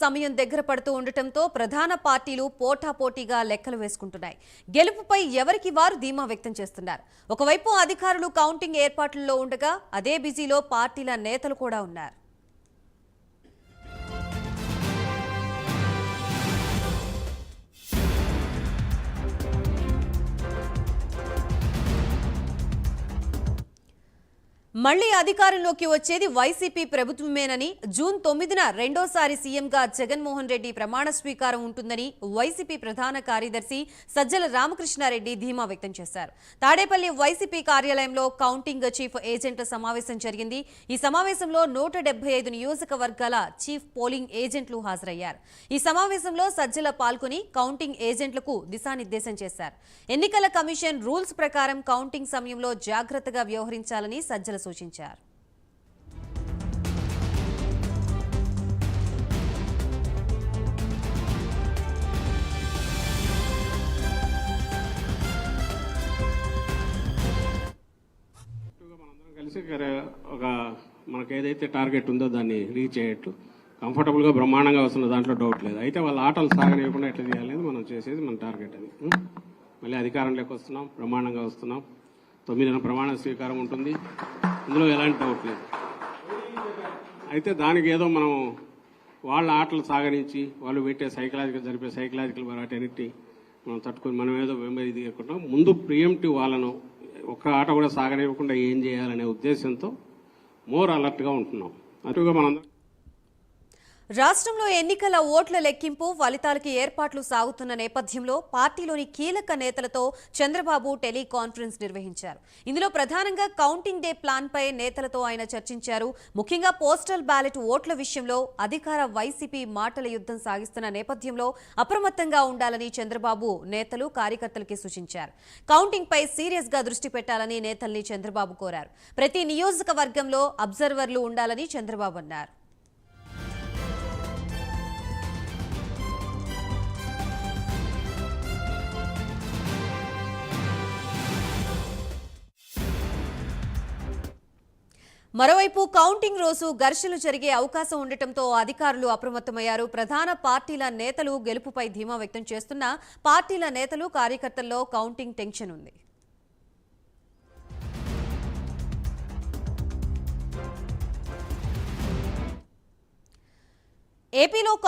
సమయం దగ్గర పడుతూ ఉండటంతో ప్రధాన పార్టీలు పోటాపోటీగా లెక్కలు వేసుకుంటున్నాయి. గెలుపుపై ఎవరికి వారు ధీమా వ్యక్తం చేస్తున్నారు. ఒకవైపు అధికారులు కౌంటింగ్ ఏర్పాట్లలో ఉండగా అదే బిజీలో పార్టీల నేతలు కూడా ఉన్నారు. మళ్లీ అధికారంలోకి వచ్చేది వైసీపీ ప్రభుత్వమేనని, జూన్ 9న రెండోసారి సీఎంగా జగన్మోహన్ రెడ్డి ప్రమాణ స్వీకారం ఉంటుందని వైసీపీ ప్రధాన కార్యదర్శి సజ్జల రామకృష్ణారెడ్డి ధీమా వ్యక్తం చేశారు. తాడేపల్లి వైసీపీ కార్యాలయంలో కౌంటింగ్ చీఫ్ ఏజెంట్ల సమావేశం జరిగింది. ఈ సమావేశంలో 175 నియోజకవర్గాల చీఫ్ పోలింగ్ ఏజెంట్లు హాజరయ్యారు. ఈ సమావేశంలో సజ్జల పాల్గొని కౌంటింగ్ ఏజెంట్లకు దిశానిర్దేశం చేశారు. ఎన్నికల కమిషన్ రూల్స్ ప్రకారం కౌంటింగ్ సమయంలో జాగ్రత్తగా వ్యవహరించాలని సజ్జల సూచించారు. కలిసి మనకు ఏదైతే టార్గెట్ ఉందో దాన్ని రీచ్ అయ్యేట్టు కంఫర్టబుల్గా బ్రహ్మాండంగా వస్తున్న దాంట్లో డౌట్ లేదు. అయితే వాళ్ళ ఆటలు సాగనివ్వకుండా ఎట్లా చేయాలనేది మనం చేసేది మన టార్గెట్ అది. మళ్ళీ అధికారంలోకి వస్తున్నాం, బ్రహ్మాండంగా వస్తున్నాం. 9న ప్రమాణ స్వీకారం ఉంటుంది, ఇందులో ఎలాంటి డౌట్ లేదు. అయితే దానికి ఏదో మనం వాళ్ళ ఆటలు సాగనించి వాళ్ళు పెట్టే జరిపే సైకలాజికల్ వాటన్నిటి మనం తట్టుకొని మనం ఏదో వెంబడి దిగకుండా ముందు ప్రియంటివ్ వాళ్ళను ఒక్క ఆట కూడా సాగనివ్వకుండా ఏం చేయాలనే ఉద్దేశంతో మోర్ అలర్ట్గా ఉంటున్నాం. అటుగా మనందరం రాష్ట్రంలో ఎన్నికల ఓట్ల లెక్కింపు ఫలితాలకి ఏర్పాట్లు సాగుతున్న నేపథ్యంలో పార్టీలోని కీలక నేతలతో చంద్రబాబు టెలికాన్ఫరెన్స్ నిర్వహించారు. ఇందులో ప్రధానంగా కౌంటింగ్ డే ప్లాన్ పై నేతలతో ఆయన చర్చించారు. ముఖ్యంగా పోస్టల్ బ్యాలెట్ ఓట్ల విషయంలో అధికార వైసీపీ మాటల యుద్ధం సాగిస్తున్న నేపథ్యంలో అప్రమత్తంగా ఉండాలని చంద్రబాబు నేతలు కార్యకర్తలకి సూచించారు. కౌంటింగ్ పై సీరియస్ గా దృష్టి పెట్టాలని నేతల్ని చంద్రబాబు కోరారు. ప్రతి నియోజకవర్గంలో అబ్జర్వర్లు ఉండాలని చంద్రబాబు అన్నారు. మరోవైపు కౌంటింగ్ రోజు ఘర్షణలు జరిగే అవకాశం ఉండటంతో అధికారులు అప్రమత్తమయ్యారు. ప్రధాన పార్టీల నేతలు గెలుపుపై ధీమా వ్యక్తం చేస్తున్న పార్టీల నేతలు కార్యకర్తల్లో కౌంటింగ్ టెన్షన్ ఉంది. ఏపీలో